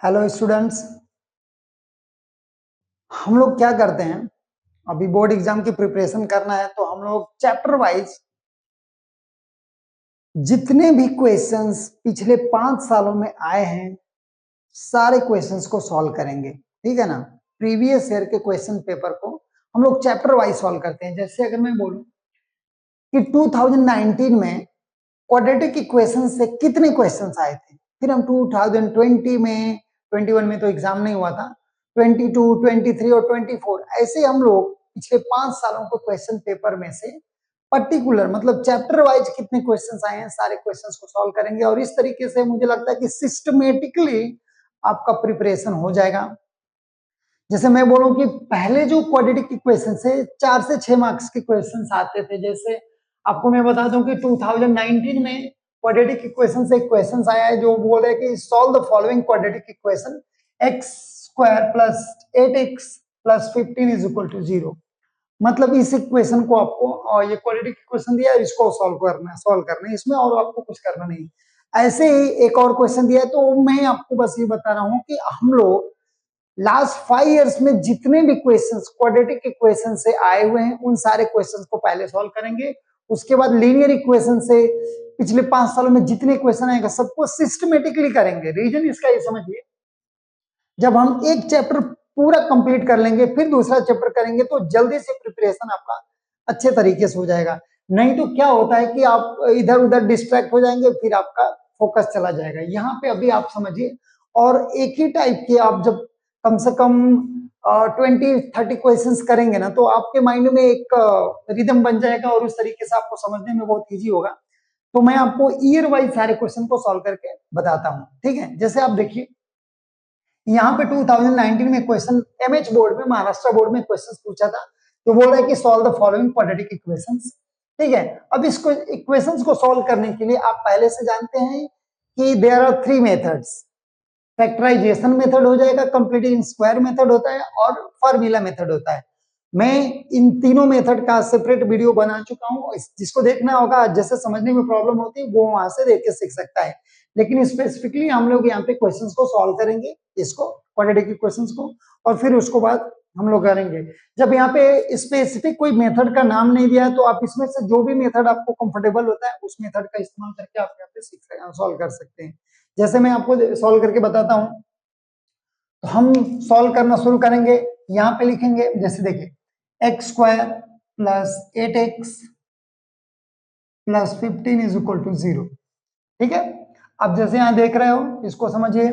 Hello students. हम लोग क्या करते हैं, अभी बोर्ड एग्जाम की प्रिपरेशन करना है तो हम लोग चैप्टर वाइज जितने भी क्वेश्चंस पिछले 5 सालों में आए हैं सारे क्वेश्चंस को सॉल्व करेंगे। ठीक है ना। प्रीवियस ईयर के क्वेश्चन पेपर को हम लोग चैप्टर वाइज सॉल्व करते हैं। जैसे अगर मैं बोलूं कि 2019 में क्वाड्रेटिक इक्वेशन से कितने क्वेश्चंस आए थे, फिर हम 2020 में 21 में तो एग्जाम नहीं हुआ था, 22, 23 और 24 ऐसे हम लोग पिछले 5 सालों को क्वेश्चन पेपर में से पर्टिकुलर मतलब चैप्टर वाइज कितने क्वेश्चंस आए हैं सारे क्वेश्चंस को सॉल्व करेंगे। और इस तरीके से मुझे लगता है कि सिस्टमेटिकली आपका प्रिपरेशन हो जाएगा। जैसे मैं बोलूं कि पहले जो क्वाड्रेटिक इक्वेशन से 4 से 6 मार्क्स के क्वेश्चंस आते थे, जैसे आपको मैं बता दूं कि 2019 में क्वाड्रेटिक इक्वेशन से एक क्वेश्चन आया है जो बोल रहा है कि solve the following quadratic equation x square plus 8x plus 15 is equal to 0। मतलब इस इक्वेशन को आपको और ये क्वाड्रेटिक इक्वेशन दिया है, इसको सॉल्व करना है इसमें, और आपको कुछ करना नहीं। ऐसे ही एक और क्वेश्चन दिया है, तो मैं आपको बस ये बता रहा हूं कि हम लोग लास्ट 5 इयर्स में जितने भी क्वेश्चंस क्वाड्रेटिक इक्वेशन से आए हुए हैं उन सारे क्वेश्चंस को पहले सॉल्व करेंगे। उसके बाद लीनियर इक्वेशन से पिछले 5 सालों में जितने क्वेश्चन आएगा सबको सिस्टमेटिकली करेंगे। रीजन इसका ये समझिए, जब हम एक चैप्टर पूरा कंप्लीट कर लेंगे फिर दूसरा चैप्टर करेंगे तो जल्दी से प्रिपरेशन आपका अच्छे तरीके से हो जाएगा। नहीं तो क्या होता है कि आप इधर उधर डिस्ट्रैक्ट हो जाएंगे, फिर आपका फोकस चला जाएगा। यहाँ पे अभी आप समझिए, और एक ही टाइप के आप जब कम से कम 20-30 क्वेश्चन करेंगे ना तो आपके माइंड में एक रिदम बन जाएगा और उस तरीके से आपको समझने में बहुत ईजी होगा। तो मैं आपको ईयर वाइज सारे क्वेश्चन को सॉल्व करके बताता हूँ। ठीक है, जैसे आप देखिए यहाँ पे 2019 में क्वेश्चन एमएच बोर्ड में, महाराष्ट्र बोर्ड में क्वेश्चन पूछा था, तो बोल रहा है कि solve the following quadratic equations. ठीक है, अब इसको इक्वेशंस को सॉल्व करने के लिए आप पहले से जानते हैं कि there are 3 methods. Factorization method हो जाएगा, कंप्लीटिंग स्क्वायर मेथड होता है और फार्मूला मेथड होता है। मैं इन तीनों मेथड का सेपरेट वीडियो बना चुका हूं, जिसको देखना होगा, जैसे समझने में प्रॉब्लम होती है वो वहां से देख के सीख सकता है। लेकिन स्पेसिफिकली हम लोग यहाँ पे क्वेश्चंस को सॉल्व करेंगे, इसको क्वाड्रेटिक इक्वेशंस को, और फिर उसको बाद हम लोग करेंगे। जब यहाँ पे स्पेसिफिक कोई मेथड का नाम नहीं दिया है तो आप इसमें से जो भी मेथड आपको कंफर्टेबल होता है उस मेथड का इस्तेमाल करके आप यहाँ पे सॉल्व कर सकते हैं। जैसे मैं आपको सॉल्व करके बताता हूं, तो हम सॉल्व करना शुरू करेंगे। यहाँ पे लिखेंगे, जैसे देखिए x square plus 8x plus 15 is equal to 0। ठीक है, अब जैसे यहां देख रहे हो इसको समझिए,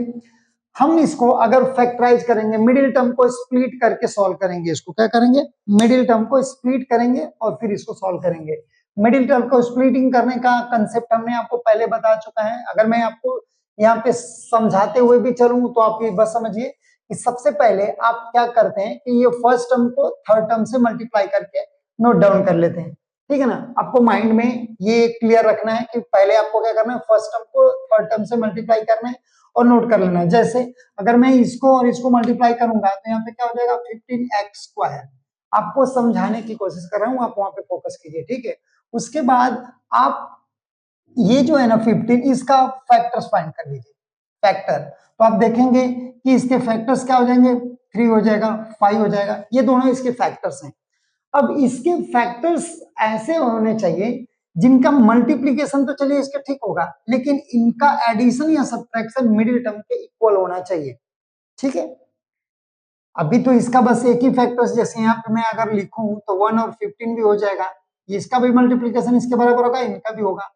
हम इसको अगर फैक्टराइज करेंगे, मिडिल टर्म को स्प्लिट करके सॉल्व करेंगे। इसको क्या करेंगे, मिडिल टर्म को स्प्लिट करेंगे और फिर इसको सॉल्व करेंगे। मिडिल टर्म को स्प्लिटिंग करने का कंसेप्ट हमने आपको पहले बता चुका है। अगर मैं आपको यहाँ पे समझाते हुए भी चलूं तो आप ये बस समझिए कि सबसे पहले आप क्या करते हैं कि ये फर्स्ट टर्म को थर्ड टर्म से मल्टीप्लाई करके नोट डाउन कर लेते हैं। ठीक है ना, आपको माइंड में ये क्लियर रखना है कि पहले आपको क्या करना है, फर्स्ट टर्म को थर्ड टर्म से मल्टीप्लाई करना है और नोट कर लेना है। जैसे अगर मैं इसको और इसको मल्टीप्लाई करूंगा तो यहाँ पे क्या हो जाएगा, 15x स्क्वायर। आपको समझाने की कोशिश कर रहा हूँ, आप वहां पे फोकस कीजिए। ठीक है, उसके बाद आप ये जो है ना 15, इसका फैक्टर्स फाइंड कर लीजिए। फैक्टर तो आप देखेंगे कि इसके फैक्टर्स क्या हो जाएंगे, 3 हो जाएगा, 5 हो जाएगा, ये दोनों इसके फैक्टर्स हैं। अब इसके फैक्टर्स ऐसे होने चाहिए जिनका मल्टीप्लीकेशन तो चलिए इसके ठीक होगा, लेकिन इनका एडिशन या सब्ट्रैक्शन मिडिल टर्म के इक्वल होना चाहिए। ठीक है, अभी तो इसका बस एक ही फैक्टर्स, जैसे यहाँ पे मैं अगर लिखूं तो 1 और 15 भी हो जाएगा, इसका भी मल्टीप्लीकेशन इसके बराबर होगा, इनका भी होगा।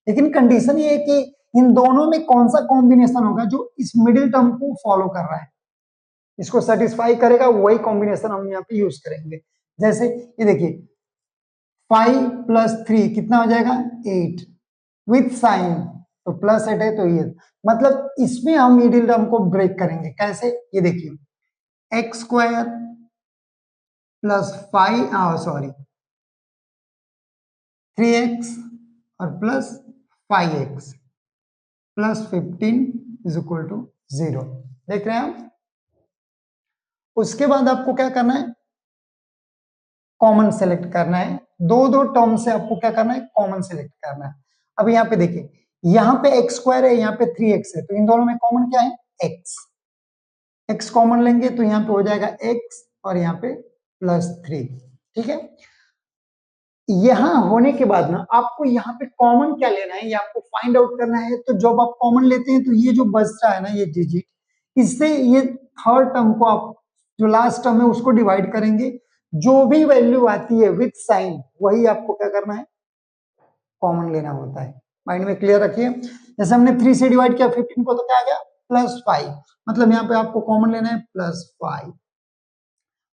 लेकिन कंडीशन ये है कि इन दोनों में कौन सा कॉम्बिनेशन होगा जो इस मिडिल टर्म को फॉलो कर रहा है, इसको सेटिस्फाई करेगा, वही कॉम्बिनेशन हम यहाँ पे यूज करेंगे। जैसे ये देखिए 5 प्लस 3 कितना हो जाएगा, 8 विथ साइन, तो प्लस 8 है तो ये, मतलब इसमें हम मिडिल टर्म को ब्रेक करेंगे। कैसे, ये देखिए एक्स स्क्वायर प्लस 3x और plus 5x plus 15 is equal to 0। देख रहे हैं आप। उसके बाद आपको क्या करना है, कॉमन सेलेक्ट करना है। दो दो टर्म से आपको क्या करना है, कॉमन सेलेक्ट करना है। अब यहाँ पे देखिए, यहाँ पे एक्स स्क्वायर है, यहाँ पे 3x है, तो इन दोनों में कॉमन क्या है, x। x कॉमन लेंगे तो यहाँ पे हो जाएगा x और यहाँ पे +3, ठीक है। यहां होने के बाद ना आपको यहाँ पे कॉमन क्या लेना है, ये आपको फाइंड आउट करना है। तो जब आप कॉमन लेते हैं तो ये जो बच रहा है ना, ये डिजिट, इससे ये थर्ड टर्म को आप, जो लास्ट टर्म है उसको डिवाइड करेंगे। जो भी वैल्यू आती है विथ साइन, वही आपको क्या करना है, कॉमन लेना होता है। माइंड में क्लियर रखिए। जैसे हमने 3 से डिवाइड किया 15 को, तो क्या आ गया, +5, मतलब यहाँ पे आपको कॉमन लेना है +5।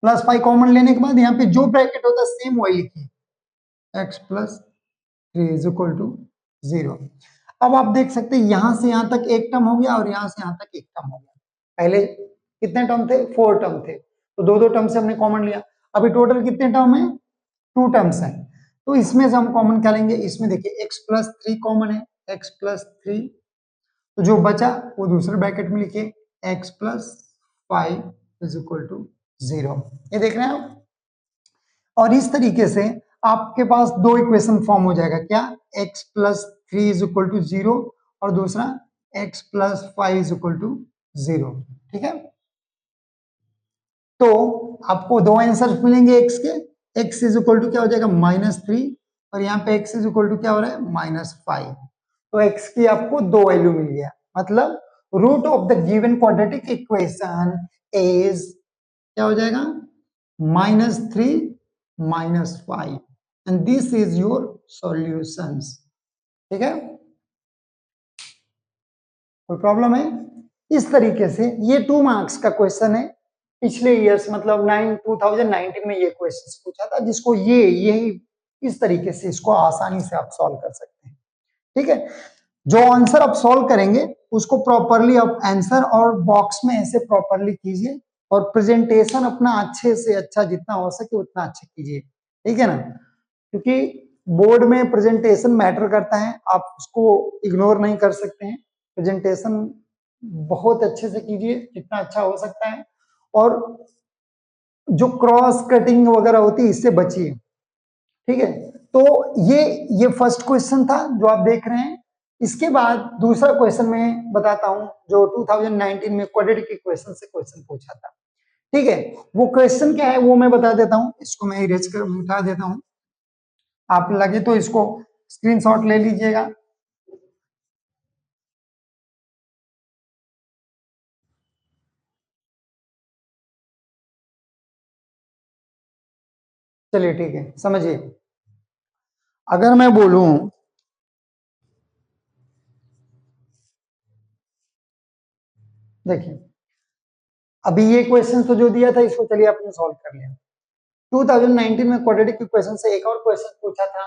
+5 कॉमन लेने के बाद यहाँ पे जो ब्रैकेट होता है सेम वही लिखिए, x + 3 = 0। अब आप देख सकते हैं यहां से यहां तक एक टर्म हो गया और यहां से यहां तक एक टर्म हो गया। पहले कितने टर्म थे, 4 टर्म थे, तो दो दो टर्म से हमने कॉमन लिया। अभी टोटल कितने टर्म है, 2 टर्म्स है। तो इसमें से हम कॉमन क्या लेंगे, इसमें देखिए x + 3 कॉमन है, x + 3, तो जो बचा वो दूसरे ब्रैकेट में लिखिए, x + 5 = 0। ये देख रहे हैं आप। और इस तरीके से आपके पास दो इक्वेशन फॉर्म हो जाएगा, क्या, x + 3 = 0 और दूसरा x + 5 = 0, ठीक है। तो आपको दो आंसर मिलेंगे x के, x = क्या हो जाएगा, -3, और यहाँ पे x = क्या हो रहा है, -5। तो x की आपको दो वैल्यू मिल गया, मतलब root of the given quadratic equation is क्या हो जाएगा, -3 -5, and this is your solutions, ठीक है। कोई प्रॉब्लम है। इस तरीके से ये 2 मार्क्स का क्वेश्चन है। पिछले ईयर्स मतलब 2019 में ये क्वेश्चन पूछा था, जिसको ये यही इस तरीके से इसको आसानी से आप सॉल्व कर सकते हैं, ठीक है। जो आंसर आप सॉल्व करेंगे उसको प्रॉपरली आप आंसर और बॉक्स में ऐसे प्रॉपरली कीजिए, और प्रेजेंटेशन अपना अच्छे से अच्छा जितना हो सके उतना अच्छा कीजिए, ठीक है ना। क्योंकि बोर्ड में प्रेजेंटेशन मैटर करता है, आप उसको इग्नोर नहीं कर सकते हैं। प्रेजेंटेशन बहुत अच्छे से कीजिए, जितना अच्छा हो सकता है, और जो क्रॉस कटिंग वगैरह होती है इससे बचिए, ठीक है। तो ये फर्स्ट क्वेश्चन था जो आप देख रहे हैं। इसके बाद दूसरा क्वेश्चन मैं बताता हूं, जो 2019 में क्वाड्रेटिक इक्वेशन से क्वेश्चन पूछा था, ठीक है। वो क्वेश्चन क्या है वो मैं बता देता हूं, इसको मैं इरेज कर मिटा देता हूं। आप लगे तो इसको स्क्रीनशॉट ले लीजिएगा। चलिए ठीक है, समझिए। अगर मैं बोलूं, देखिए अभी ये क्वेश्चन तो जो दिया था इसको चलिए आपने सॉल्व कर लिया। 2019 में क्वाड्रेटिक इक्वेशन से एक और क्वेश्चन पूछा था,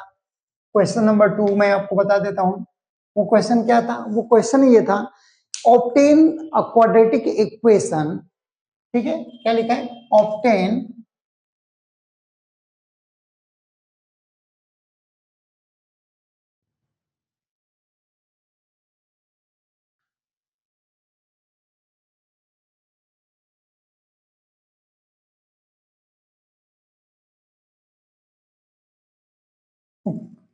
क्वेश्चन नंबर 2 मैं आपको बता देता हूं। वो क्वेश्चन क्या था, वो क्वेश्चन ये था, ऑब्टेन अ क्वाड्रेटिक इक्वेशन, ठीक है। क्या लिखा है, obtain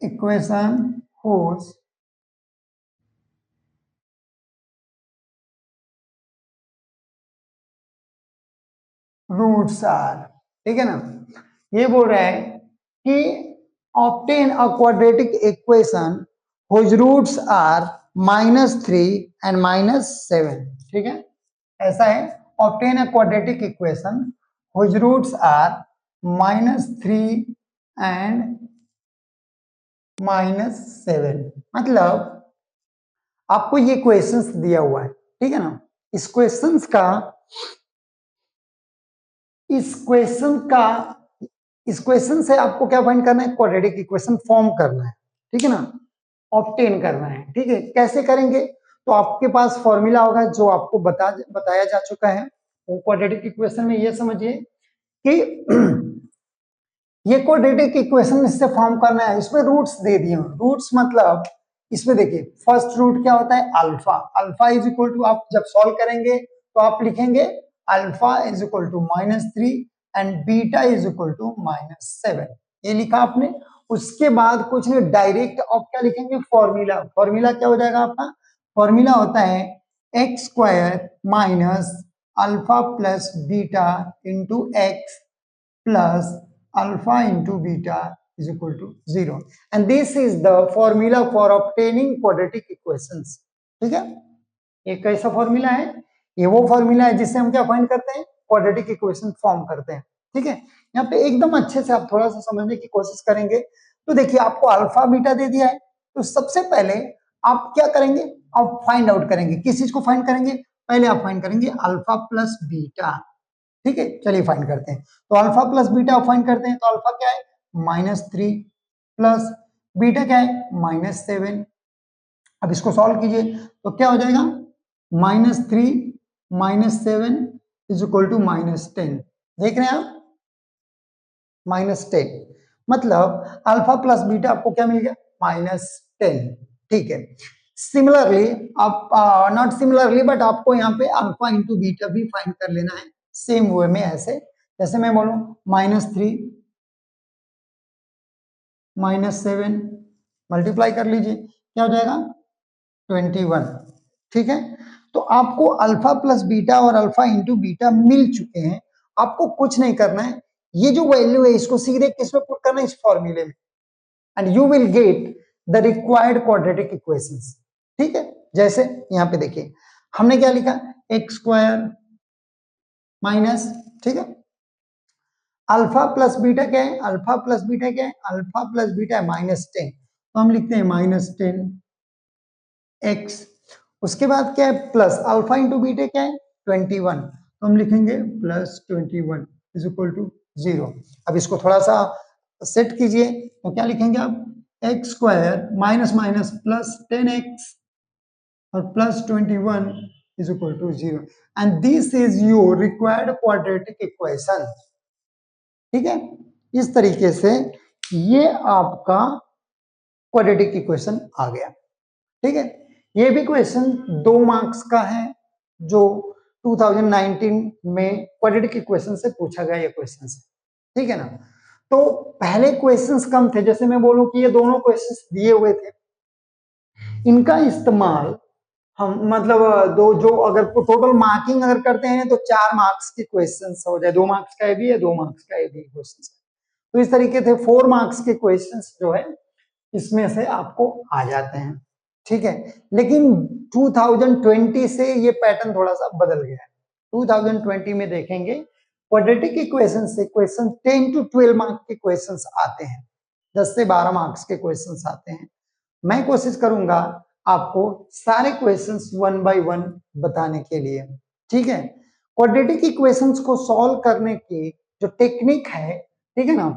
equation whose roots are, ठीक है ना। ये बोल रहा है कि obtain a quadratic equation whose roots are -3 and -7, ठीक है। ऐसा है, obtain a quadratic equation whose roots are -3 and -7, मतलब आपको ये क्वेश्चंस दिया हुआ है, ठीक है ना। इस क्वेश्चंस का इस क्वेश्चन का इस क्वेश्चन से आपको क्या फाइंड करना है, क्वाड्रेटिक इक्वेशन फॉर्म करना है, ठीक है ना, ऑब्टेन करना है, ठीक है। कैसे करेंगे, तो आपके पास फॉर्मूला होगा जो आपको बताया जा चुका है। वो क्वाड्रेटिक इक्वेशन में ये समझिए कि ये क्वाड्रेटिक इक्वेशन इससे फॉर्म करना है, इसमें रूट्स दे दिए। रूट्स मतलब इसमें देखिए फर्स्ट रूट क्या होता है, alpha. Alpha is equal to, आप जब सॉल्व करेंगे तो आप लिखेंगे alpha is equal to -3 and beta is equal to -7, ये लिखा आपने। उसके बाद कुछ नहीं, डायरेक्ट आप क्या लिखेंगे, फॉर्मूला। फॉर्मूला क्या हो जाएगा आपका, फॉर्मूला होता है x² alpha plus beta into x plus alpha into beta is equal to 0 and this is the formula for obtaining quadratic equations. ठीक है, ये कैसा फॉर्मूला है? ये वो फॉर्मूला है जिससे हम क्या फाइंड करते हैं? क्वाड्रेटिक इक्वेशन फॉर्म करते हैं। ठीक है, यहाँ पे एकदम अच्छे से आप थोड़ा सा समझने की कोशिश करेंगे तो देखिए आपको अल्फा बीटा दे दिया है, तो सबसे पहले आप क्या करेंगे? आप फाइंड आउट करेंगे। किस चीज को फाइंड करेंगे? पहले आप फाइंड करेंगे अल्फा प्लस बीटा। ठीक है, चलिए फाइंड करते हैं। तो अल्फा प्लस बीटा आप फाइंड करते हैं, तो अल्फा क्या है? -3 प्लस बीटा क्या है? -7। अब इसको सॉल्व कीजिए तो क्या हो जाएगा? -3 -7 इज इक्वल टू -10। देख रहे हैं आप? -10 मतलब अल्फा प्लस बीटा आपको क्या मिल गया? -10। ठीक है, सिमिलरली आप नॉट सिमिलरली बट आपको यहाँ पे अल्फा इंटू बीटा भी फाइंड कर लेना है सेम वे में। ऐसे जैसे मैं बोलूं -3 -7 मल्टीप्लाई कर लीजिए, क्या हो जाएगा? 21। ठीक है, तो आपको अल्फा प्लस बीटा और अल्फा इंटू बीटा मिल चुके हैं। आपको कुछ नहीं करना है, ये जो वैल्यू है इसको सीधे किसमें पुट करना है? इस फॉर्मूले में, and you will get the required quadratic equations. ठीक है, जैसे यहाँ पे देखिए हमने क्या लिखा? एक्स स्क्वायर माइनस, ठीक है, अल्फा प्लस बीटा क्या है? अल्फा प्लस बीटा क्या है? अल्फा प्लस बीटा है -10, तो हम लिखते हैं -10 एक्स। उसके बाद क्या है? प्लस अल्फा इंटू बीटा क्या है? 21, तो हम लिखेंगे +21 इज इक्वल टू 0। अब इसको थोड़ा सा सेट कीजिए, तो क्या लिखेंगे आप? X square minus minus plus 10x और +21 is equal to 0 and this is your required quadratic equation. ठीक है, इस तरीके से ये आपका क्वाड्रेटिक इक्वेशन आ गया। ठीक है, ये भी क्वेश्चन 2 मार्क्स का है जो 2019 में क्वाड्रेटिक इक्वेशन से पूछा गया ये क्वेश्चन है। ठीक है ना, तो पहले क्वेश्चंस कम थे, जैसे मैं बोलूं कि ये दोनों क्वेश्चंस दिए हुए थे, इनका इस्तेमाल हम मतलब दो जो अगर टोटल मार्किंग अगर करते हैं तो 4 मार्क्स के क्वेश्चंस हो जाए, 2 मार्क्स का ये भी है, 2 मार्क्स का ये भी क्वेश्चन। तो इस तरीके से 4 मार्क्स के क्वेश्चंस जो है इसमें से आपको आ जाते हैं। ठीक है, लेकिन 2020 से ये पैटर्न थोड़ा सा बदल गया है। 2020 में देखेंगे क्वाड्रेटिक इक्वेशन से क्वेश्चन 10 to 12 मार्क्स के क्वेश्चंस आते हैं, 10 से 12 मार्क्स के क्वेश्चंस आते हैं। मैं कोशिश करूंगा आपको सारे क्वेश्चंस 1 by 1 बताने के लिए। ठीक है, क्वाड्रेटिक इक्वेशंस को सॉल्व करने की जो टेक्निक है, ठीक है ना,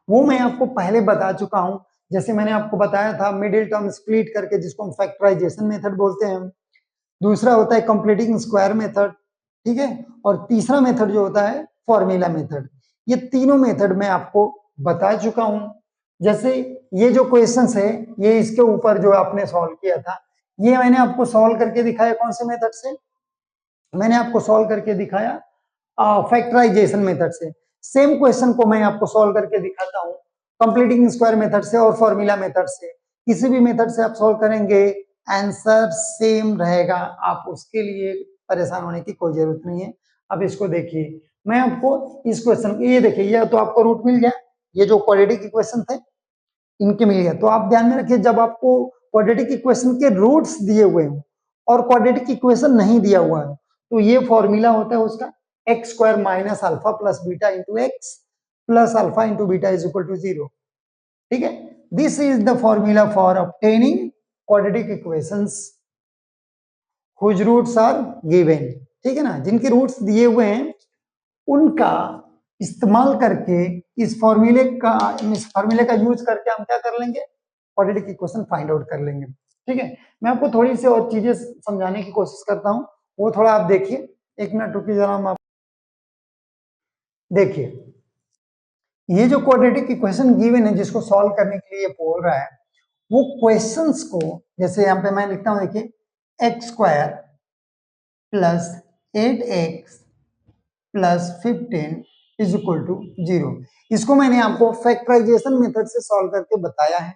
वो मैं आपको पहले बता चुका हूं। जैसे मैंने आपको बताया था मिडिल टर्म स्प्लिट करके, जिसको हम फैक्टराइजेशन मेथड बोलते हैं। दूसरा होता है कंप्लीटिंग स्क्वायर मेथड, ठीक है, और तीसरा मेथड जो होता है फॉर्मूला मेथड। ये तीनों मेथड मैं आपको बता चुका हूं। जैसे ये जो क्वेश्चंस है ये इसके ऊपर जो आपने सॉल्व किया था, ये मैंने आपको सॉल्व करके दिखाया कौन से मेथड से? मैंने आपको सॉल्व करके दिखाया फैक्टराइजेशन मेथड से। सेम क्वेश्चन को मैं आपको सॉल्व करके दिखाता हूँ कंप्लीटिंग स्क्वायर मेथड से और फॉर्मूला मेथड से। किसी भी मेथड से आप सॉल्व करेंगे आंसर सेम रहेगा, आप उसके लिए परेशान होने की कोई जरूरत नहीं है। अब इसको देखिए, मैं आपको इस क्वेश्चन ये देखिए, ये तो आपको रूट मिल गया, ये जो क्वाड्रेटिक इक्वेशन थे इनके मिल गया। तो आप ध्यान में रखिए, जब आपको क्वाड्रेटिक इक्वेशन के रूट्स दिए हुए हैं और क्वाड्रेटिक इक्वेशन नहीं दिया हुआ है, तो ये फॉर्मूला होता है उसका x square minus alpha plus beta into x plus alpha into beta is equal to 0। ठीक है, this is the formula for obtaining quadratic equations whose roots are given. ठीक है ना, जिनके रूट्स दिए हुए हैं उनका इस्तेमाल करके इस फॉर्मूले का यूज करके हम क्या कर लेंगे? क्वाड्रेटिक इक्वेशन फाइंड आउट कर लेंगे। ठीक है, मैं आपको थोड़ी सी और चीजें समझाने की कोशिश करता हूं, वो थोड़ा आप देखिए। 1 मिनट रुकिए जरा, हम आप देखिए, ये जो क्वाड्रेटिक इक्वेशन गिवन है जिसको सॉल्व करने के लिए ये बोल रहा है, वो क्वेश्चंस को जैसे यहाँ पे मैं लिखता हूं, देखिए x square plus 8x plus 15 is equal to 0। इसको मैंने आपको फैक्टराइजेशन मेथड से सॉल्व करके बताया है।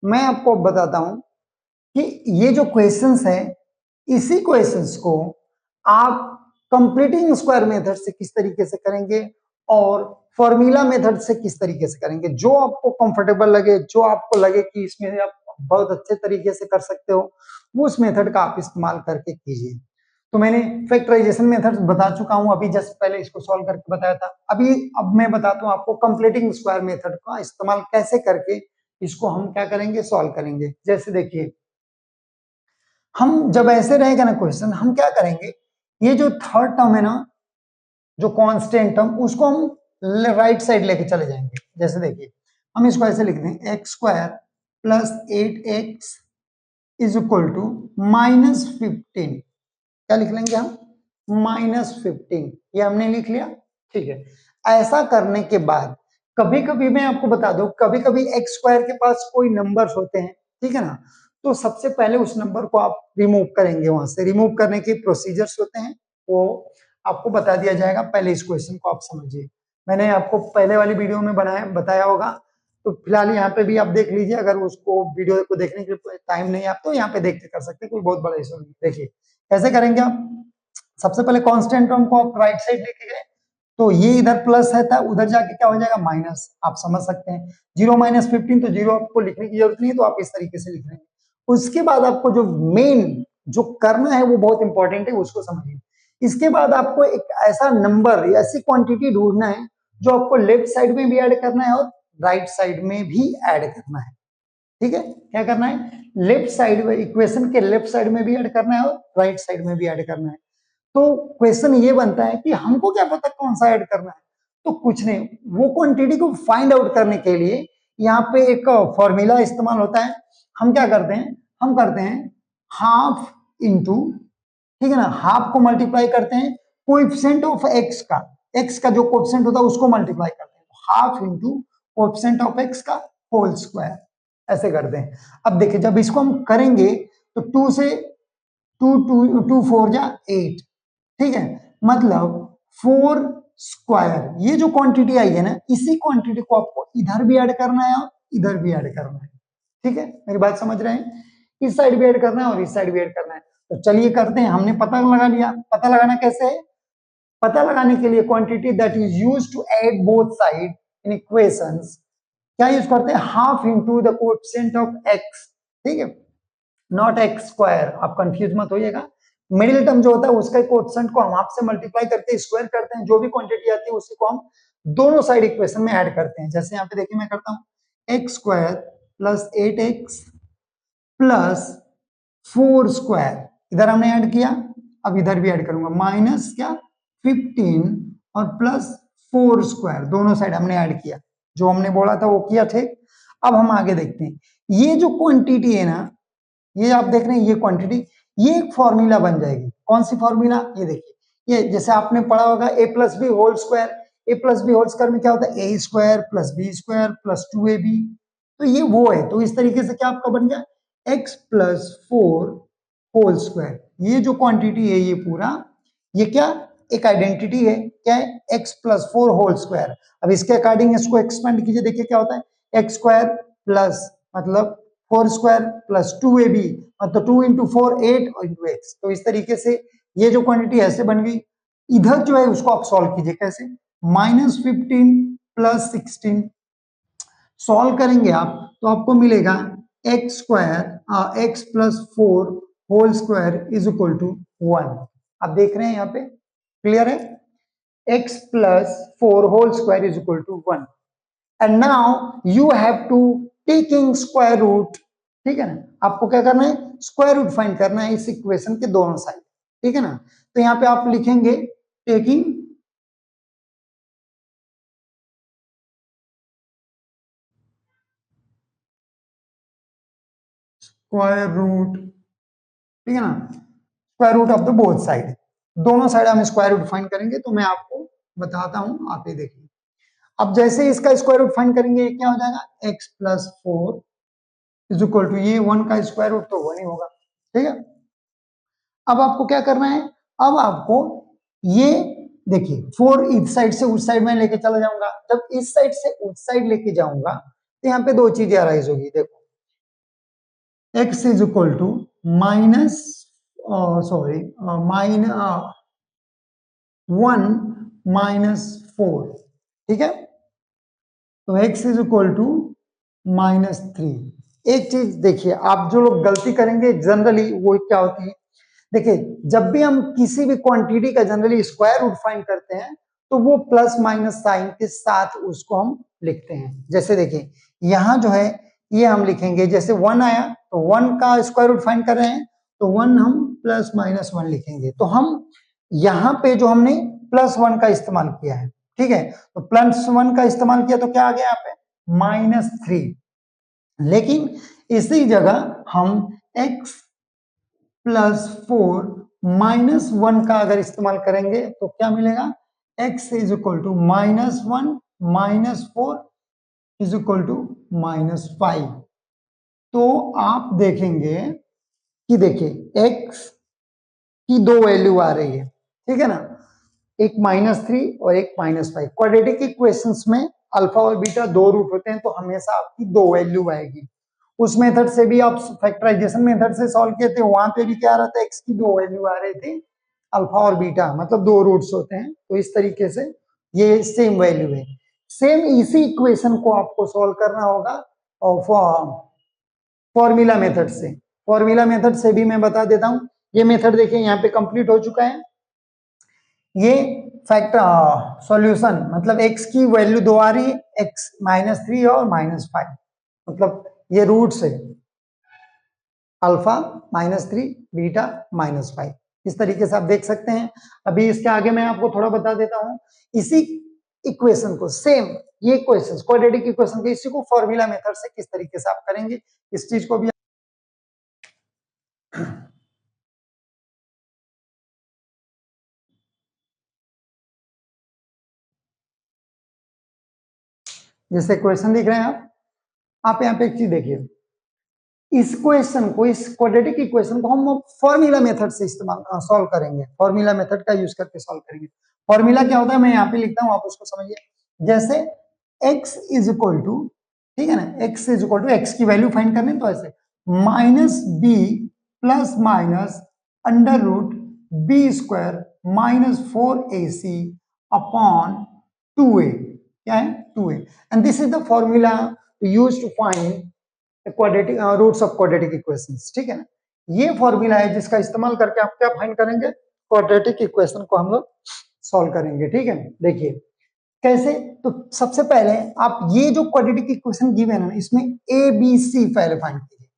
मैं आपको बताता हूं कि ये जो क्वेश्चंस है, इसी क्वेश्चंस को आप कंप्लीटिंग स्क्वायर मेथड से किस तरीके से करेंगे और फॉर्मूला मेथड से किस तरीके से करेंगे। जो आपको कंफर्टेबल लगे, जो आपको लगे कि इसमें आप बहुत अच्छे तरीके से कर सकते हो, वो उस मेथड का आप इस्तेमाल करके कीजिए। तो मैंने फैक्टराइजेशन मेथड बता चुका हूं, अभी जस्ट पहले इसको सॉल्व करके बताया था। अब मैं बताता हूं आपको कंप्लीटिंग स्क्वायर मेथड का इस्तेमाल कैसे करके इसको हम क्या करेंगे, सॉल्व करेंगे। जैसे देखिए, हम जब ऐसे रहेगा ना क्वेश्चन, हम क्या करेंगे, ये जो थर्ड टर्म है ना, जो कांस्टेंट टर्म, उसको हम राइट साइड लेके चले जाएंगे। जैसे देखिए, हम इसको ऐसे लिख दें, x square plus 8x is equal to -15। क्या लिख लेंगे हम, -15। ये हमने लिख लिया, ठीक है। ऐसा करने के बाद कभी कभी मैं आपको बता दूं, कभी कभी एक्स स्क्वायर के पास कोई नंबर्स होते हैं, ठीक है ना, तो सबसे पहले उस नंबर को आप रिमूव करेंगे। वहां से रिमूव करने के प्रोसीजर्स होते हैं, वो आपको बता दिया जाएगा। पहले इस क्वेश्चन को आप समझिए, मैंने आपको पहले वाली वीडियो में बताया होगा। तो फिलहाल यहाँ पे भी आप देख लीजिए, अगर उसको वीडियो को देखने के लिए टाइम नहीं है आप तो यहाँ पे देख के कर सकते हैं, कोई बहुत बड़ा इशू नहीं। देखिए कैसे करेंगे आप, सबसे पहले कांस्टेंट टर्म को आप राइट साइड लेके गए, तो ये इधर प्लस है था, उधर जाके क्या हो जाएगा, माइनस। आप समझ सकते हैं 0 - 15, तो 0 आपको लिखने की जरूरत नहीं है, तो आप इस तरीके से लिख रहे हैं। उसके बाद आपको जो मेन जो करना है वो बहुत इंपॉर्टेंट है, उसको समझिए। इसके बाद आपको एक ऐसा नंबर, ऐसी क्वांटिटी ढूंढना है जो आपको लेफ्ट साइड में भी ऐड करना है और राइट साइड में भी ऐड करना है। ठीक है, क्या करना है, लेफ्ट साइड में, इक्वेशन के लेफ्ट साइड में भी ऐड करना है और राइट साइड में भी ऐड करना है। तो क्वेश्चन ये बनता है कि हमको क्या पता कौन सा ऐड करना है, तो कुछ नहीं, वो क्वांटिटी को फाइंड आउट करने के लिए यहाँ पे एक फॉर्मूला इस्तेमाल होता है। हम क्या करते हैं, हम करते हैं हाफ इंटू, ठीक है ना, हाफ को मल्टीप्लाई करते हैं कोएफिशिएंट ऑफ एक्स का, एक्स का जो कोएफिशिएंट होता है उसको मल्टीप्लाई करते हैं, half into coefficient of x का होल स्क्वायर, ऐसे करते हैं। अब देखिए जब इसको हम करेंगे तो 2 से 2 4 जा 8, ठीक है, मतलब 4 स्क्वायर। ये जो क्वांटिटी आई है ना, इसी क्वांटिटी को आपको इधर भी ऐड करना है और इधर भी ऐड करना है। ठीक है, मेरी बात समझ रहे हैं, इस साइड भी ऐड करना है और इस साइड भी ऐड करना है। तो चलिए करते हैं, हमने पता लगा लिया। पता लगाना कैसे है, पता लगाने के लिए quantity that is used to add both side in equations, क्या यूज करते हैं, half into the coefficient of x, ठीक है, नॉट एक्स स्क्वायर, आप कंफ्यूज मत होइएगा। मिडिल टर्म जो होता है उसका कोएफिशिएंट को हम हाफ से मल्टीप्लाई करके स्क्वायर करते हैं, जो भी क्वांटिटी आती है उसी को हम दोनों साइड इक्वेशन में ऐड करते हैं। जैसे यहाँ पे देखिए मैं करता हूँ x square plus 8x plus 4 square, इधर हमने ऐड किया, अब इधर भी ऐड करूंगा, माइनस क्या 15 और प्लस 4 स्क्वायर, दोनों साइड हमने ऐड किया, जो हमने बोला था वो किया, ठीक। अब हम आगे देखते हैं, ये जो क्वांटिटी है ना, ये आप देख रहे हैं, ये क्वांटिटी, ये एक फॉर्मूला बन जाएगी। कौन सी फॉर्मूला, ये देखिए, ये जैसे आपने पढ़ा होगा A plus B whole square, A plus B whole square में क्या होता है, A square plus B square plus 2ab, तो ये वो है। तो इस तरीके से क्या आपका बन गया, एक्स प्लस 4 होल स्क्वायर। ये जो क्वांटिटी है ये पूरा, ये क्या एक आइडेंटिटी है, क्या है, एक्स प्लस 4 होल स्क्वायर। अब इसके अकॉर्डिंग इसको एक्सपेंड कीजिए, देखिए क्या होता है, एक्स स्क्वायर प्लस मतलब 4 स्क्वायर प्लस 2ab, मतलब 2 इंटू 4 8 और इंटू एक्स। तो इस तरीके से ये जो क्वांटिटी ऐसे बन गई। इधर जो है उसको आप सॉल्व कीजिए, कैसे, -15 प्लस 16 सॉल्व करेंगे आप, तो आपको मिलेगा x square x plus 4 whole square is equal to 1। आप देख रहे हैं यहाँ पे, क्लियर है, x plus 4 whole square is equal to 1, and now you have to taking square root, ठीक है ना, आपको क्या करना है, स्क्वायर रूट फाइंड करना है इस इक्वेशन के दोनों साइड, ठीक है ना। तो यहाँ पे आप लिखेंगे टेकिंग स्क्वायर रूट, ठीक है ना, square root of the both side, दोनों साइड हम स्क्वायर रूट फाइंड करेंगे। तो मैं आपको बताता हूं, आप ये देखिए, अब जैसे इसका स्क्वायर रूट फाइंड करेंगे, ये क्या हो जाएगा, x plus 4 is equal to, ये 1 का स्क्वायर रूट तो 1 ही होगा, ठीक है। अब आपको क्या करना है, अब आपको ये देखिए 4 इस साइड से उस साइड में लेके चला जाऊंगा, जब इस साइड से उस साइड लेके जाऊंगा तो यहाँ पे दो चीजें अराइज होगी, देखो, x is equal to minus, sorry, 1 -4, ठीक है। तो x इज इक्वल टू -3। एक चीज देखिए, आप जो लोग गलती करेंगे जनरली वो क्या होती है, देखिए जब भी हम किसी भी क्वांटिटी का जनरली स्क्वायर रूट फाइंड करते हैं तो वो प्लस माइनस साइन के साथ उसको हम लिखते हैं। जैसे देखिए यहां जो है ये हम लिखेंगे, जैसे 1 आया तो 1 का स्क्वायर रूट फाइंड कर रहे हैं तो 1 हम +-1 लिखेंगे। तो हम यहां पे जो हमने +1 का इस्तेमाल किया है, ठीक है, तो +1 का इस्तेमाल किया तो क्या आ गया यहाँ पे -3। लेकिन इसी जगह हम x +4 -1 का अगर इस्तेमाल करेंगे तो क्या मिलेगा, x is equal to -1 -4 is equal to -5। तो आप देखेंगे कि देखिए x की दो वैल्यू आ रही है, ठीक है ना, एक -3 और एक -5। क्वाड्रेटिक इक्वेशंस में अल्फा और बीटा दो रूट होते हैं तो हमेशा आपकी दो वैल्यू आएगी। उस मेथड से भी आप फैक्टराइजेशन मेथड से सॉल्व किए थे, वहां पे भी क्या आ रहा था, x की दो वैल्यू आ रही थी, अल्फा और बीटा मतलब दो रूट्स होते हैं। तो इस तरीके से ये सेम वैल्यू है। सेम इसी इक्वेशन को आपको सॉल्व करना होगा और फॉर्मूला मेथड से। फॉर्मूला मेथड से भी मैं बता देता हूं, ये मेथड देखिए यहाँ पे कंप्लीट हो चुका है। ये फैक्टर सॉल्यूशन मतलब x की वैल्यू दो आ रही है, x -3 और -5, मतलब ये रूट्स है, अल्फा -3 बीटा -5। इस तरीके से आप देख सकते हैं। अभी इसके आगे मैं आपको थोड़ा बता देता हूं, इसी इक्वेशन को सेम, ये इक्वेशंस क्वाड्रेटिक इक्वेशन के इसी को फॉर्मूला मेथड से किस तरीके से आप करेंगे, इस चीज को भी जैसे क्वेश्चन दिख रहे हैं आप यहाँ पे एक चीज देखिए, इस क्वेश्चन को, इस क्वाड्रेटिक इक्वेशन को हम फॉर्मूला मेथड से इस्तेमाल सॉल्व करेंगे, फॉर्मूला मेथड का यूज करके सॉल्व करेंगे। फॉर्मूला क्या होता है मैं यहाँ पे लिखता हूँ, आप उसको समझिए। जैसे x इज इक्वल टू, ठीक है ना, x is equal to, x की वैल्यू फाइंड करनी तो ऐसे -b ±√b² -4ac upon 2a, क्या है 2a, and this is the formula use to find quadratic roots of quadratic equations, ठीक है ना। ये फॉर्मूला है जिसका इस्तेमाल करके आप क्या फाइंड करेंगे, क्वाड्रेटिक इक्वेशन को हम लोग सॉल्व करेंगे, ठीक है। देखिए कैसे, तो सबसे पहले आप ये जो क्वाड्रेटिक इक्वेशन गिवन है ना, इसमें ए बी सी पहले फाइंड कीजिए।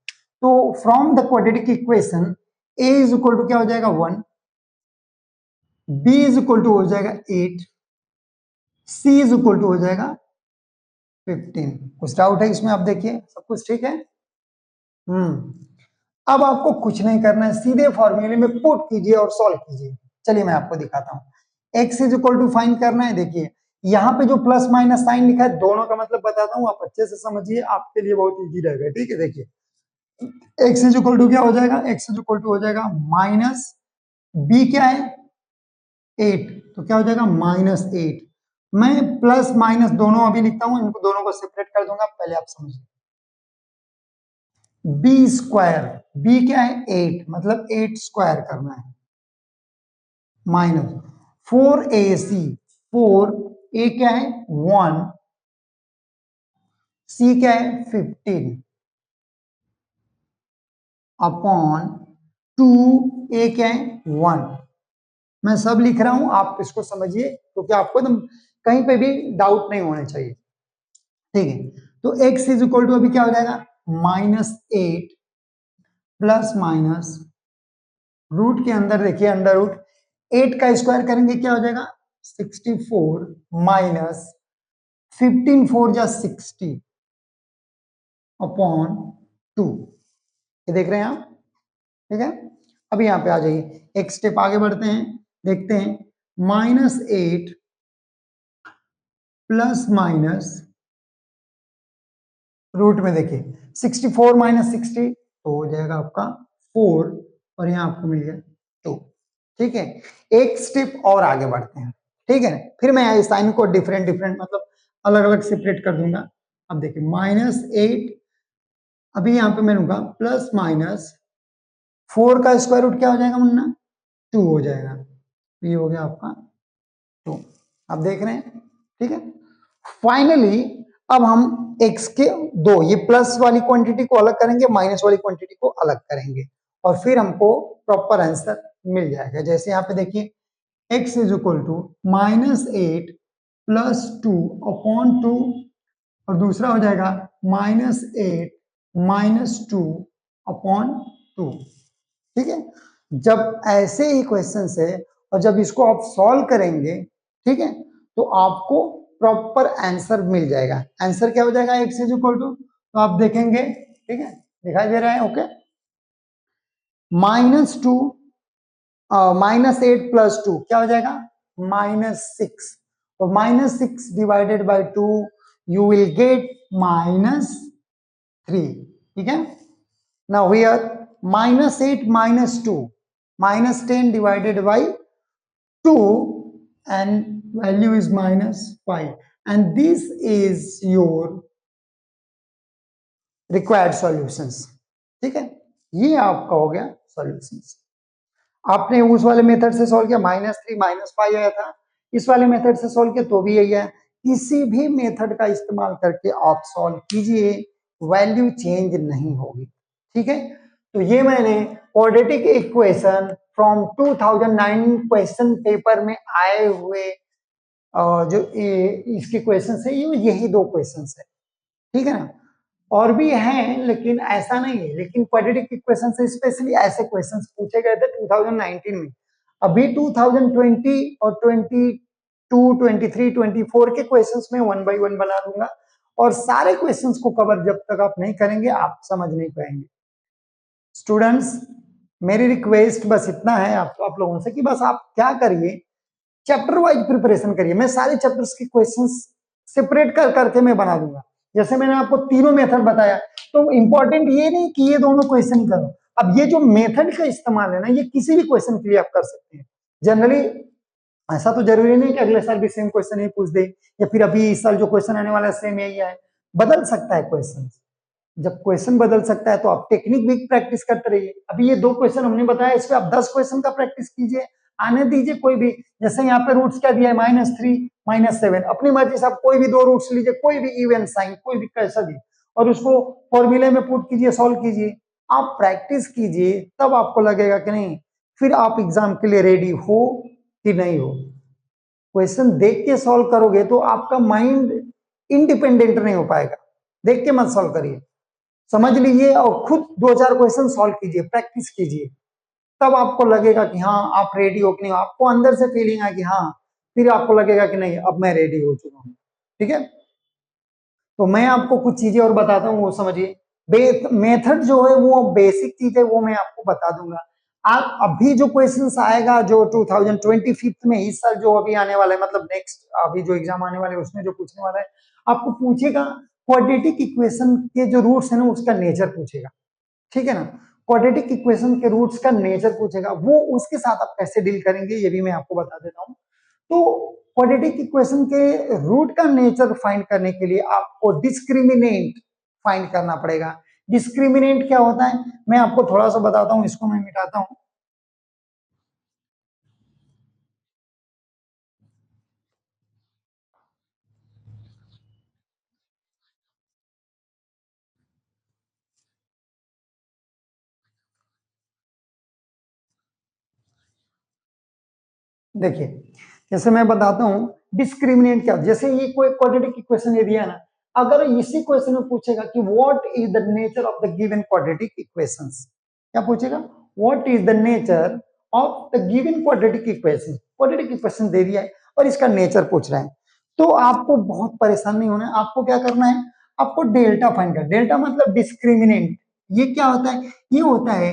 तो from the quadratic equation a is equal to क्या हो जाएगा 1, बी इज इक्वल टू हो जाएगा 8, सी इज इक्वल टू हो जाएगा 15। कुछ डाउट है इसमें, आप देखिए सब कुछ ठीक है। अब आपको कुछ नहीं करना है, सीधे फॉर्मूले में पुट कीजिए और सॉल्व कीजिए। चलिए मैं आपको दिखाता हूं। x is equal to find करना है। देखिए यहाँ पे जो प्लस माइनस साइन लिखा है, दोनों का मतलब बताता हूँ, आप अच्छे से समझिए, आपके लिए बहुत इजी रहेगा, ठीक है। देखिए x इज इक्वल टू क्या हो जाएगा, x इज इक्वल टू हो जाएगा माइनस b क्या है 8, तो क्या हो जाएगा -8। मैं प्लस माइनस दोनों अभी लिखता हूं, इनको दोनों को सेपरेट कर दूंगा, पहले आप समझिए। b², b क्या है 8, मतलब 8 स्क्वायर करना है, -4ac, 4 a क्या है 1, c क्या है 15 अपॉन 2a क्या है 1। मैं सब लिख रहा हूं, आप इसको समझिए क्योंकि आपको एकदम कहीं पे भी डाउट नहीं होने चाहिए, ठीक है। तो x इज इक्वल टू अभी क्या हो जाएगा -8 प्लस माइनस रूट के अंदर देखिए अंडर रूट 8 का स्क्वायर करेंगे क्या हो जाएगा 64 माइनस 15 4 जा 60 अपॉन 2। ये देख रहे हैं आप, ठीक है। अब यहाँ पे आ जाइए, एक स्टेप आगे बढ़ते हैं, देखते हैं -8 प्लस माइनस रूट में देखिए 64 माइनस 60 तो हो जाएगा आपका 4 और यहाँ आपको मिल गया 2, ठीक है। एक स्टेप और आगे बढ़ते हैं, ठीक है। फिर मैं इस साइन को डिफरेंट डिफरेंट मतलब अलग अलग सेपरेट कर दूंगा। अब देखिए -8, अभी यहाँ पे मैं लूंगा प्लस माइनस 4 का स्क्वायर रूट क्या हो जाएगा मुन्ना 2 हो जाएगा, ये हो गया आपका 2। आप देख रहे हैं, ठीक है। फाइनली अब हम x के दो, ये प्लस वाली क्वांटिटी को अलग करेंगे, माइनस वाली क्वांटिटी को अलग करेंगे, और फिर हमको प्रॉपर आंसर मिल जाएगा। जैसे यहाँ पे देखिए x is equal to -8 plus 2 upon 2, और दूसरा हो जाएगा -8 माइनस 2 अपॉन 2। ठीक है, जब ऐसे ही क्वेश्चन है और जब इसको आप सॉल्व करेंगे, ठीक है, तो आपको प्रॉपर आंसर मिल जाएगा। आंसर क्या हो जाएगा x इज इक्वल टू, तो आप देखेंगे, ठीक है, दिखाई दे रहा है, ओके, -2 -8 प्लस 2 क्या हो जाएगा -6, और -6 divided by 2 you will get -3। ठीक है, now here -8 minus 2 -10 divided by 2 and value is -5, and this is your required solutions। ठीक है, ये आपका हो गया सॉल्यूशंस। आपने उस वाले मेथड से सॉल्व किया, -3 -5 आया था, इस वाले मेथड से सॉल्व किया तो भी यही है। किसी भी मेथड का इस्तेमाल करके आप सॉल्व कीजिए, वैल्यू चेंज नहीं होगी। ठीक है, तो ये मैंने quadratic equation from 2009 question paper में आए हुए जो इसके क्वेश्चन है, ये यही दो क्वेश्चन है। ठीक है ना, और भी हैं लेकिन ऐसा नहीं है, लेकिन क्वाड्रेटिक इक्वेशन से स्पेशली ऐसे क्वेश्चंस पूछे गए थे 2019 में। अभी 2020 और 22, 23, 24 के क्वेश्चंस में 1 बाय 1 बना दूंगा, और सारे क्वेश्चंस को कवर जब तक आप नहीं करेंगे आप समझ नहीं पाएंगे। स्टूडेंट्स, मेरी रिक्वेस्ट बस इतना है आप लोगों से कि बस आप क्या करिए, चैप्टर वाइज प्रिपरेशन करिए। मैं सारे चैप्टर्स के क्वेश्चंस सेपरेट करके मैं बना दूंगा। जैसे मैंने आपको तीनों मेथड बताया, तो इंपॉर्टेंट ये नहीं कि ये दोनों क्वेश्चन करो। अब ये जो मेथड का इस्तेमाल है ना, ये किसी भी क्वेश्चन के लिए आप कर सकते हैं। जनरली ऐसा तो जरूरी नहीं कि अगले साल भी सेम क्वेश्चन ही पूछ दे, या फिर अभी इस साल जो क्वेश्चन आने वाला है सेम यही है। बदल सकता है क्वेश्चन। जब क्वेश्चन बदल सकता है तो आप टेक्निक भी प्रैक्टिस करते रहिए। अभी ये दो क्वेश्चन हमने बताया, इस पे आप 10 क्वेश्चन का प्रैक्टिस कीजिए, आने दीजिए कोई भी। जैसे यहाँ पे रूट्स क्या दिया है, -3 -7, अपनी मर्जी से आप कोई भी दो रूट्स लीजिए, कोई भी इवन साइन, कोई भी कैसा भी, और उसको फॉर्मूले में पुट कीजिए, सॉल्व कीजिए। आप प्रैक्टिस कीजिए, तब आपको लगेगा कि नहीं, फिर आप एग्जाम के लिए रेडी हो कि नहीं हो। क्वेश्चन देख के सॉल्व करोगे तो आपका माइंड इंडिपेंडेंट नहीं हो पाएगा। देख के मत सॉल्व करिए, समझ लीजिए और खुद 2-4 क्वेश्चन सॉल्व कीजिए, प्रैक्टिस कीजिए, तब आपको लगेगा कि हाँ आप रेडी हो कि नहीं। आपको अंदर से फीलिंग है कि हाँ, फिर आपको लगेगा कि नहीं अब मैं रेडी हो चुका हूँ। ठीक है, तो मैं आपको कुछ चीजें और बताता हूँ, वो समझिए। मेथड जो है वो बेसिक चीज है, वो मैं आपको बता दूंगा। आप अभी जो क्वेश्चंस आएगा जो 2025 में, इस साल जो अभी आने वाला है, मतलब नेक्स्ट अभी जो एग्जाम आने वाले है उसमें जो पूछने वाला है, आपको पूछेगा क्वाड्रेटिक इक्वेशन के जो रूट्स है ना उसका नेचर पूछेगा। ठीक है ना, क्वाड्रेटिक इक्वेशन के रूट्स का नेचर पूछेगा, वो उसके साथ आप कैसे डील करेंगे ये भी मैं आपको बता देता हूँ। तो क्वाड्रेटिक इक्वेशन के रूट का नेचर फाइंड करने के लिए आपको डिस्क्रिमिनेंट फाइंड करना पड़ेगा। डिस्क्रिमिनेंट क्या होता है मैं आपको थोड़ा सा बताता हूँ, इसको मैं मिटाता हूँ। देखिए, जैसे मैं बताता हूं डिस्क्रिमिनेंट क्या, जैसे ये कोई क्वाड्रेटिक इक्वेशन ये दिया ना, अगर इसी क्वेश्चन में पूछेगा कि what is the nature of the given quadratic equations, क्या पूछेगा, what is the nature of the given quadratic equation. Quadratic equation दे दिया है और इसका नेचर पूछ रहा है, तो आपको बहुत परेशान नहीं होना है। आपको क्या करना है, आपको डेल्टा फाइंड करना। डेल्टा मतलब डिस्क्रिमिनेंट। ये क्या होता है, ये होता है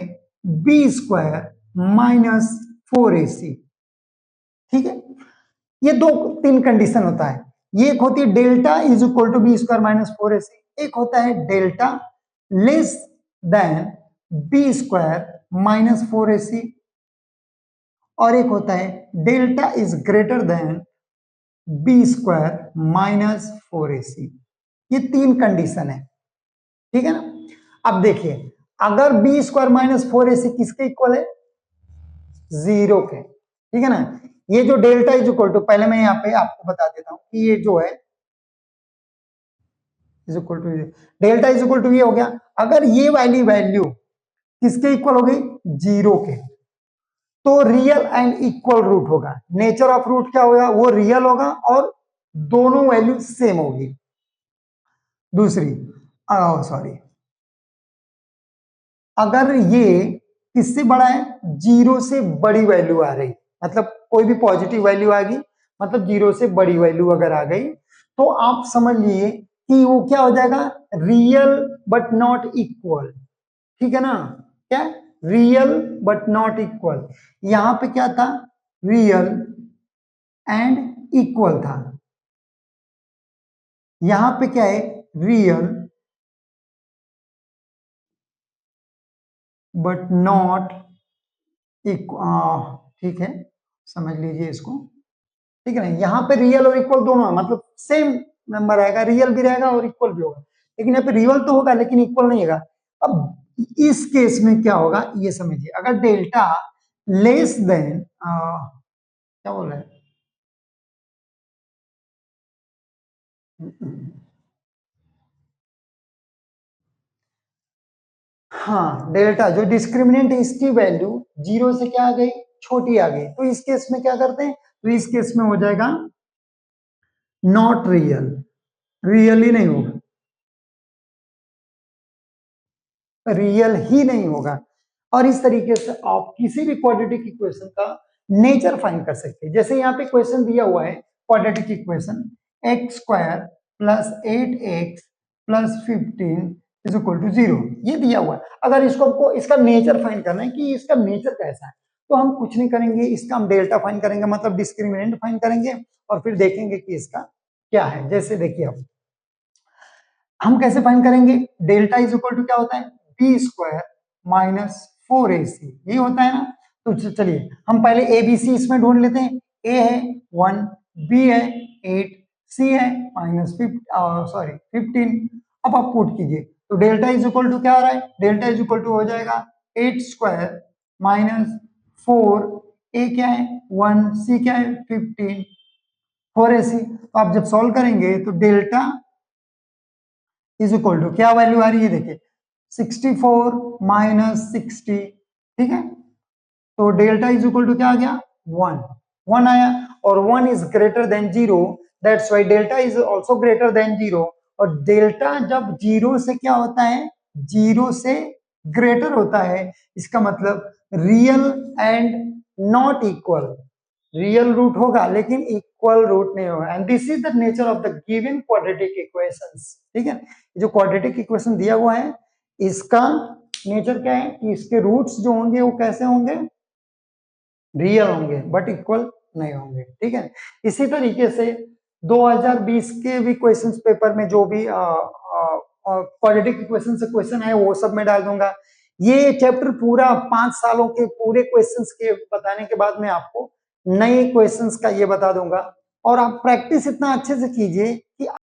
b² - 4ac। ठीक है, ये दो तीन कंडीशन होता है। ये एक होती है delta is equal to b² - 4ac, एक होता है delta less than b² - 4ac, और एक होता है delta is greater than b² - 4ac। ये तीन कंडीशन है। ठीक है ना, अब देखिए अगर b² - 4ac किसके इक्वल है, 0 के। ठीक है ना, ये जो डेल्टा इज इक्वल टू, पहले मैं यहाँ पे आपको बता देता हूं कि ये जो है is equal to, delta is equal to ये हो गया। अगर ये वाली वैल्यू किसके इक्वल हो गई, 0 के, तो रियल एंड इक्वल रूट होगा। नेचर ऑफ रूट क्या होगा, वो रियल होगा और दोनों वैल्यू सेम होगी। दूसरी, सॉरी, अगर ये किससे बड़ा है, 0 से बड़ी वैल्यू आ रही, मतलब कोई भी पॉजिटिव वैल्यू आ गई, मतलब 0 से बड़ी वैल्यू अगर आ गई, तो आप समझ लिए कि वो क्या हो जाएगा, रियल बट नॉट इक्वल। ठीक है ना, क्या, रियल बट नॉट इक्वल। यहां पे क्या था, रियल एंड इक्वल था, यहां पे क्या है, रियल बट नॉट इक्वल। ठीक है, समझ लीजिए इसको। ठीक है ना, यहाँ पे रियल और इक्वल दोनों है, मतलब सेम नंबर आएगा, रियल भी रहेगा और इक्वल भी होगा। लेकिन यहाँ पे रियल तो होगा लेकिन इक्वल नहीं होगा। अब इस केस में क्या होगा ये समझिए, अगर डेल्टा लेस देन, क्या बोल रहे हैं, हाँ, डेल्टा जो डिस्क्रिमिनेंट है इसकी वैल्यू 0 से क्या आ गई, छोटी आ गई, तो इस केस में क्या करते हैं, तो इस केस में हो जाएगा नॉट रियल, रियल ही नहीं होगा, रियल ही नहीं होगा। और इस तरीके से आप किसी भी क्वाड्रेटिक इक्वेशन का नेचर फाइंड कर सकते हैं। जैसे यहाँ पे क्वेश्चन दिया हुआ है quadratic equation, x square plus 8x plus 15 is equal to 0, ये दिया हुआ है। अगर इसको हमको इसका नेचर फाइंड करना है कि इसका नेचर कैसा है, तो हम कुछ नहीं करेंगे, इसका हम डेल्टा फाइंड करेंगे, मतलब डिस्क्रिमिनेंट फाइंड करेंगे और फिर देखेंगे कि इसका क्या है। जैसे देखिए अब हम कैसे फाइंड करेंगे, डेल्टा इज इक्वल टू क्या होता है, बी स्क्वायर माइनस 4ac, ये होता है ना। तो चलिए हम पहले ए बी सी इसमें ढूंढ लेते हैं। ए है 1, बी है 8, सी है माइनस 15। अब आप पुट कीजिए, तो डेल्टा इज इक्वल टू क्या आ रहा है, डेल्टा इज इक्वल टू हो जाएगा 8 स्क्वायर माइनस 4, ए क्या है 1, सी क्या है 15, 4ac। तो आप जब सॉल्व करेंगे तो डेल्टा इज इक्वल टू क्या वैल्यू आ रही है, देखिए 64 माइनस 60। ठीक है, तो डेल्टा इज इक्वल टू क्या आ गया, 1, 1 आया, और 1 is greater than 0, that's why delta is also greater than 0। और डेल्टा जब 0 से क्या होता है, 0 से ग्रेटर होता है, इसका मतलब real and not equal, real root होगा लेकिन इक्वल रूट नहीं होगा। And this is the nature of the given quadratic equations. ठीक है, जो क्वाड्रेटिक इक्वेशन दिया हुआ है इसका नेचर क्या है कि इसके रूट्स जो होंगे वो कैसे होंगे, रियल होंगे बट इक्वल नहीं होंगे। ठीक है, इसी तरीके से 2020 के भी क्वेश्चंस पेपर में जो भी क्वाड्रेटिक इक्वेशन से क्वेश्चन है वो सब मैं डाल दूंगा। ये चैप्टर पूरा 5 सालों के पूरे क्वेश्चंस के बताने के बाद मैं आपको नए क्वेश्चंस का ये बता दूंगा। और आप प्रैक्टिस इतना अच्छे से कीजिए कि